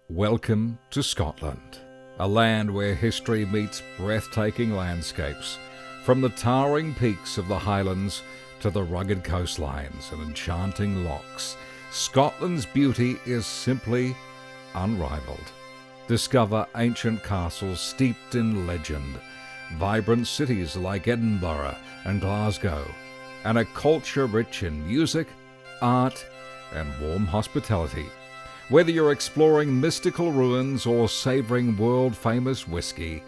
Welcome to Scotland, a land where history meets breathtaking landscapes, from the towering peaks of the Highlands to the rugged coastlines and enchanting lochs. Scotland's beauty is simply unrivaled. Discover ancient castles steeped in legend, vibrant cities like Edinburgh and Glasgow, and a culture rich in music, art, and warm hospitality. Whether you're exploring mystical ruins or savouring world-famous whiskey,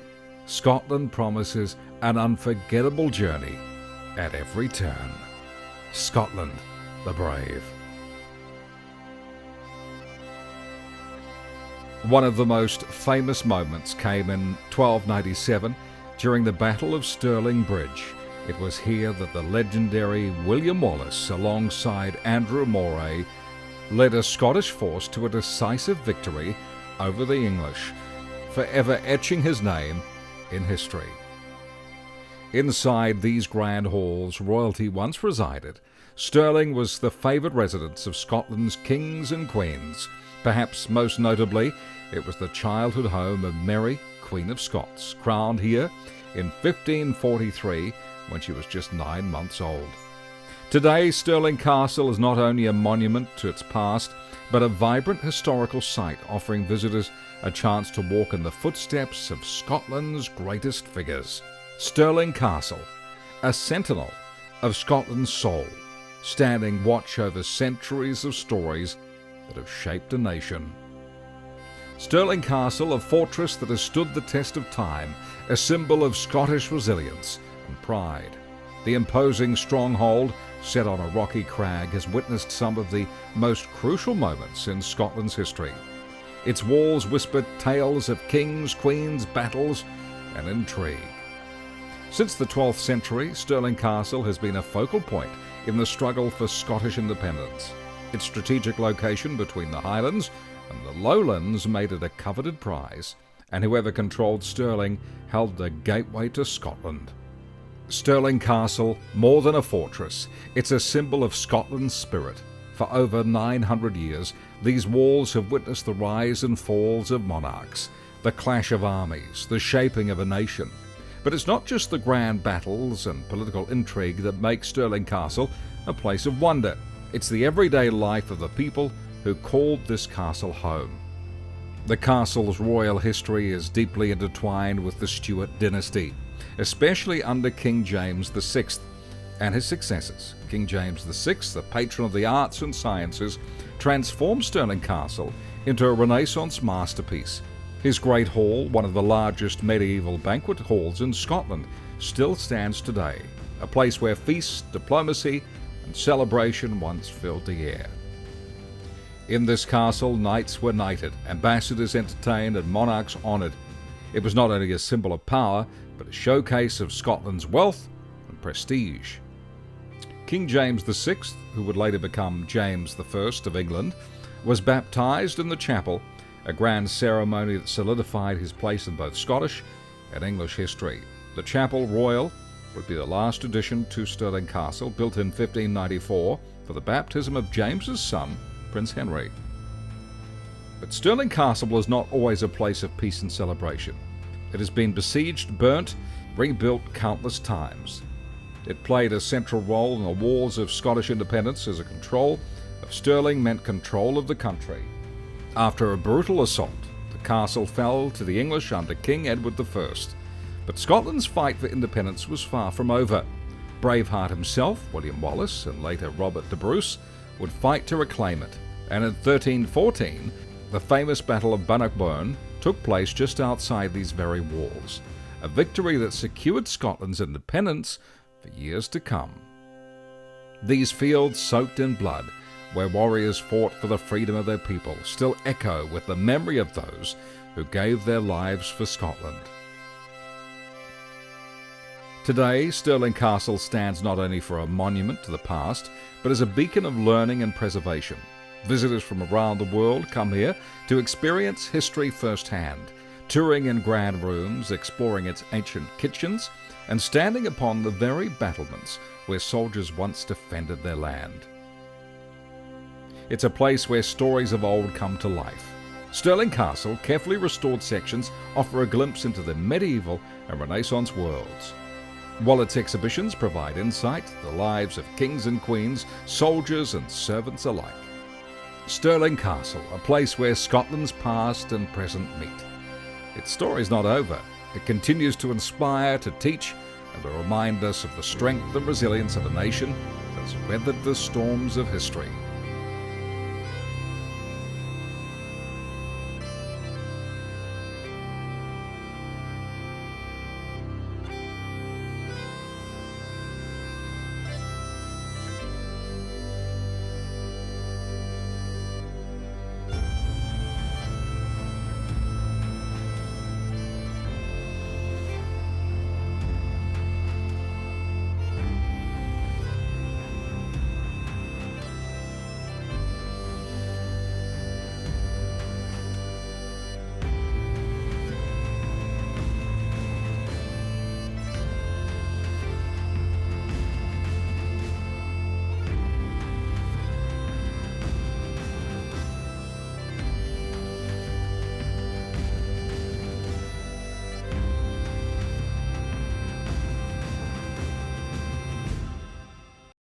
Scotland promises an unforgettable journey at every turn. Scotland the Brave. One of the most famous moments came in 1297 during the Battle of Stirling Bridge. It was here that the legendary William Wallace, alongside Andrew Moray, led a Scottish force to a decisive victory over the English, forever etching his name in history. Inside these grand halls, royalty once resided. Stirling was the favoured residence of Scotland's kings and queens. Perhaps most notably, it was the childhood home of Mary, Queen of Scots, crowned here in 1543 when she was just 9 months old. Today, Stirling Castle is not only a monument to its past, but a vibrant historical site offering visitors a chance to walk in the footsteps of Scotland's greatest figures. Stirling Castle, a sentinel of Scotland's soul, standing watch over centuries of stories that have shaped a nation. Stirling Castle, a fortress that has stood the test of time, a symbol of Scottish resilience and pride. The imposing stronghold, set on a rocky crag, has witnessed some of the most crucial moments in Scotland's history. Its walls whisper tales of kings, queens, battles, and intrigue. Since the 12th century, Stirling Castle has been a focal point in the struggle for Scottish independence. Its strategic location between the Highlands and the Lowlands made it a coveted prize, and whoever controlled Stirling held the gateway to Scotland. Stirling Castle, more than a fortress, it's a symbol of Scotland's spirit. For over 900 years, these walls have witnessed the rise and falls of monarchs, the clash of armies, the shaping of a nation. But it's not just the grand battles and political intrigue that make Stirling Castle a place of wonder. It's the everyday life of the people who called this castle home. The castle's royal history is deeply intertwined with the Stuart dynasty, especially under King James VI and his successors. King James VI, the patron of the arts and sciences, transformed Stirling Castle into a Renaissance masterpiece. His Great Hall, one of the largest medieval banquet halls in Scotland, still stands today, a place where feast, diplomacy, and celebration once filled the air. In this castle, knights were knighted, ambassadors entertained, and monarchs honoured. It was not only a symbol of power, but a showcase of Scotland's wealth and prestige. King James VI, who would later become James I of England, was baptised in the chapel, a grand ceremony that solidified his place in both Scottish and English history. The Chapel Royal would be the last addition to Stirling Castle, built in 1594 for the baptism of James's son, Prince Henry. But Stirling Castle was not always a place of peace and celebration. It has been besieged, burnt, rebuilt countless times. It played a central role in the wars of Scottish independence, as a control of Stirling meant control of the country. After a brutal assault, the castle fell to the English under King Edward I. But Scotland's fight for independence was far from over. Braveheart himself, William Wallace, and later Robert de Bruce, would fight to reclaim it. And in 1314, the famous Battle of Bannockburn took place just outside these very walls, a victory that secured Scotland's independence for years to come. These fields soaked in blood, where warriors fought for the freedom of their people, still echo with the memory of those who gave their lives for Scotland. Today, Stirling Castle stands not only for a monument to the past, but as a beacon of learning and preservation. Visitors from around the world come here to experience history firsthand, touring in grand rooms, exploring its ancient kitchens, and standing upon the very battlements where soldiers once defended their land. It's a place where stories of old come to life. Stirling Castle, carefully restored sections offer a glimpse into the medieval and Renaissance worlds. Wallace exhibitions provide insight to the lives of kings and queens, soldiers and servants alike. Stirling Castle, a place where Scotland's past and present meet. Its story's not over. It continues to inspire, to teach, and to remind us of the strength and resilience of a nation that's weathered the storms of history.